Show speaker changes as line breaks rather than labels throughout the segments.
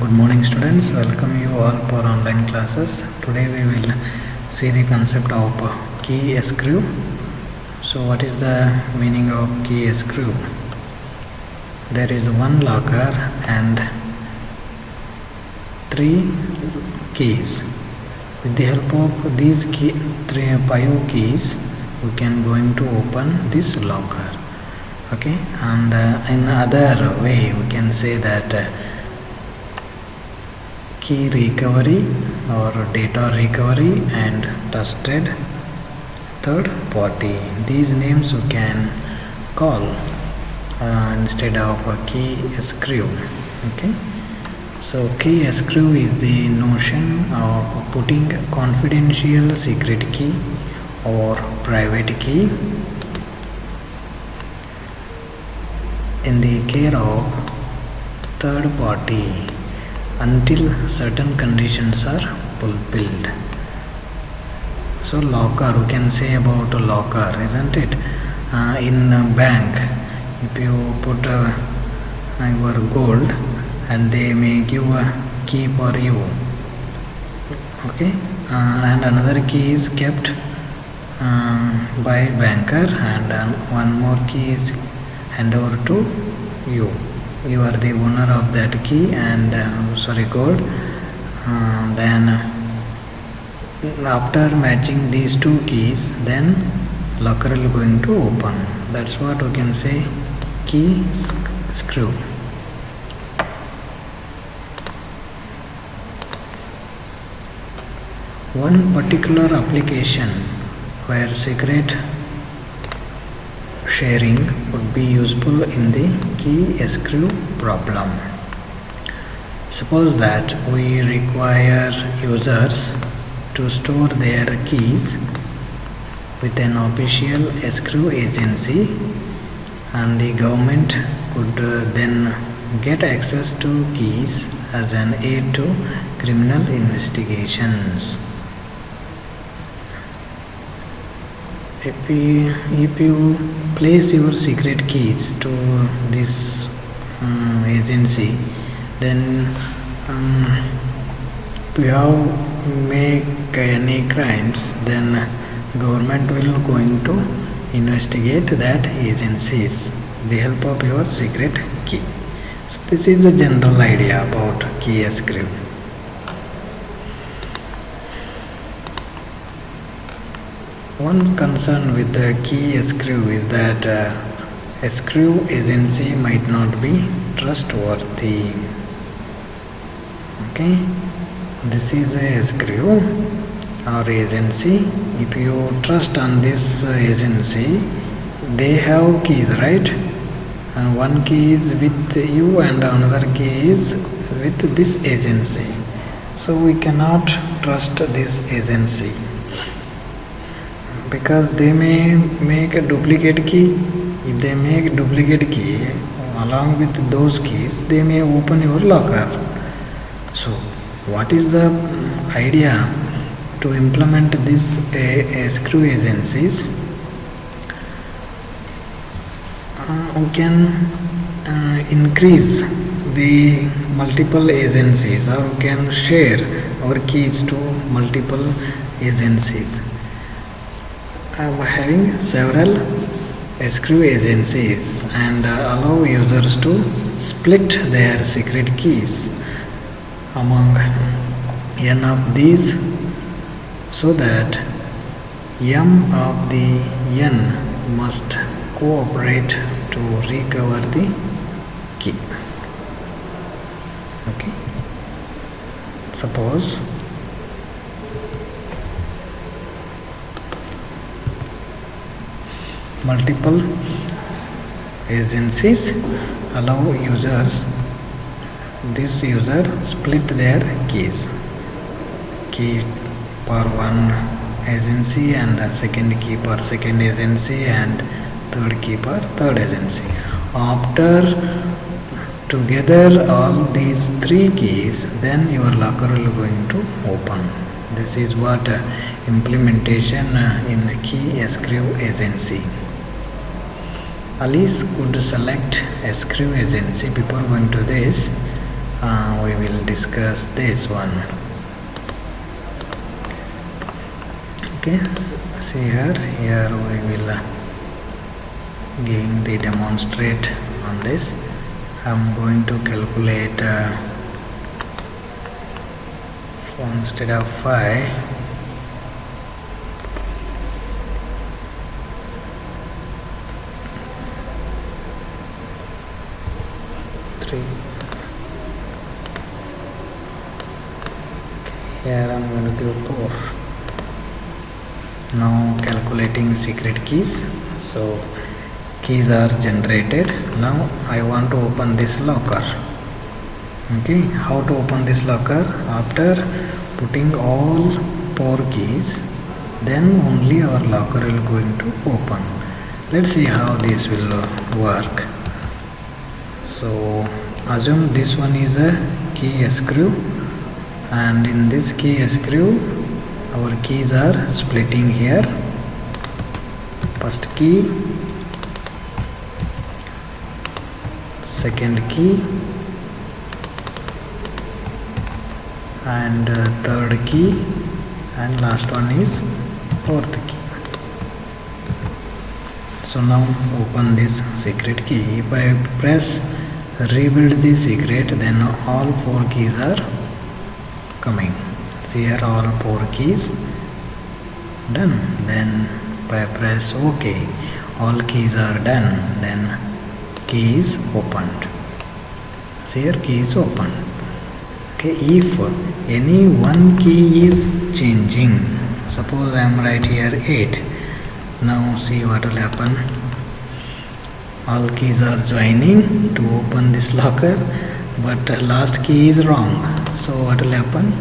Good morning students, welcome you all for online classes. Today we will see the concept of key escrew. So what is the meaning of key escrew? There is one locker and three keys. With the help of these five keys we can going to open this locker. Okay, and in other way we can say that key recovery or data recovery and trusted third party. These names we can call instead of a key escrew. Okay, so key escrew is the notion of putting confidential secret key or private key in the care of third party until certain conditions are fulfilled. So locker, we can say about a locker, isn't it? In a bank, if you put your gold and they may give a key for you, okay, and another key is kept by banker, and one more key is hand over to you. You are the owner of that key and gold. Then after matching these two keys, then locker will going to open. That's what we can say key screw. One particular application where secret sharing would be useful in the key escrew problem. Suppose that we require users to store their keys with an official escrew agency, and the government could then get access to keys as an aid to criminal investigations. If you place your secret keys to this agency, then if you have make any crimes, then government will going to investigate that agencies with the help of your secret key. So this is a general idea about key escrew. One concern with the key escrew is that escrew agency might not be trustworthy. Okay, this is a escrew or agency. If you trust on this agency, they have keys, right? And one key is with you and another key is with this agency. So we cannot trust this agency, because they may make a duplicate key. If they make duplicate key along with those keys, they may open your locker. So what is the idea to implement this escrew agencies? We can increase the multiple agencies, or we can share our keys to multiple agencies. Having several escrew agencies and allow users to split their secret keys among n of these, so that m of the n must cooperate to recover the key. Okay, suppose multiple agencies allow users, this user split their keys, key for one agency and second key for second agency and third key for third agency. After together all these three keys, then your locker will going to open. This is what implementation in key escrew agency. Alice could select escrew agency. Before going to this, we will discuss this one. Okay, see here we will giving the demonstrate on this. I'm going to calculate instead of 5, 3. Here I'm going to give 4. Now calculating secret keys. So keys are generated. Now I want to open this locker. Okay, how to open this locker? After putting all 4 keys, then only our locker will going to open. Let's see how this will work. So assume this one is a key screw, and in this key screw our keys are splitting here. First key, second key, and third key, and last one is fourth key. So now open this secret key. If I press rebuild the secret, then all 4 keys are coming. See here, all 4 keys done. Then if I press OK, all keys are done. Then key is opened. See here, key is opened. Okay, if any one key is changing, suppose I am right here 8. Now see what will happen. All keys are joining to open this locker, but last key is wrong. So what will happen?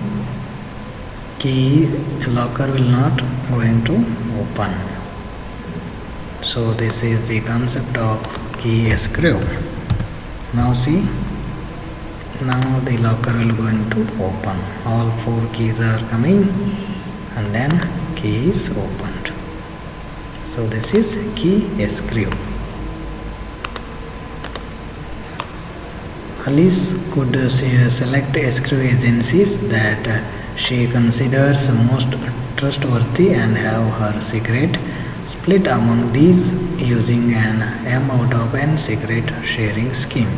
Key locker will not going to open. So this is the concept of key screw. Now see, now the locker will going to open. All 4 keys are coming, and then key is opened. So this is key screw. Alice could select screw agencies that she considers most trustworthy and have her secret split among these using an M out of N secret sharing scheme.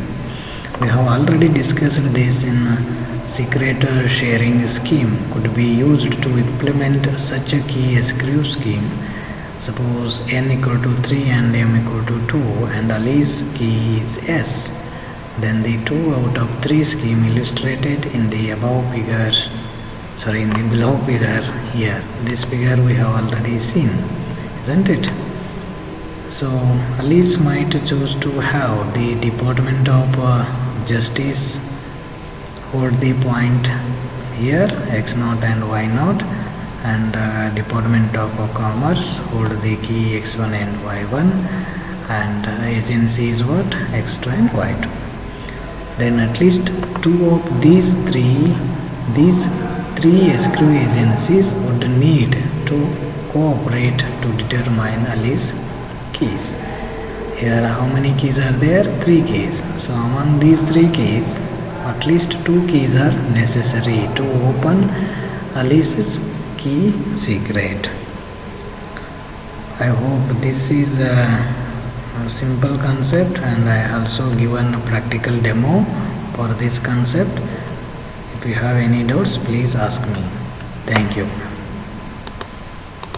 We have already discussed this in secret sharing scheme could be used to implement such a key screw scheme. Suppose N equal to 3 and M equal to 2 and Alice key is S. Then the 2 out of 3 scheme illustrated in the above figure, in the below figure here. This figure we have already seen, isn't it? So Alice might choose to have the Department of Justice hold the point here x0 and y0, and Department of Commerce hold the key x1 and y1, and agency is what? x2 and y2. Then at least 2 of these three screw agencies would need to cooperate to determine Alice's keys. Here how many keys are there? 3 keys. So among these 3 keys, at least 2 keys are necessary to open Alice's key secret. I hope this is a simple concept, and I also given a practical demo for this concept. If you have any doubts, please ask me. Thank you.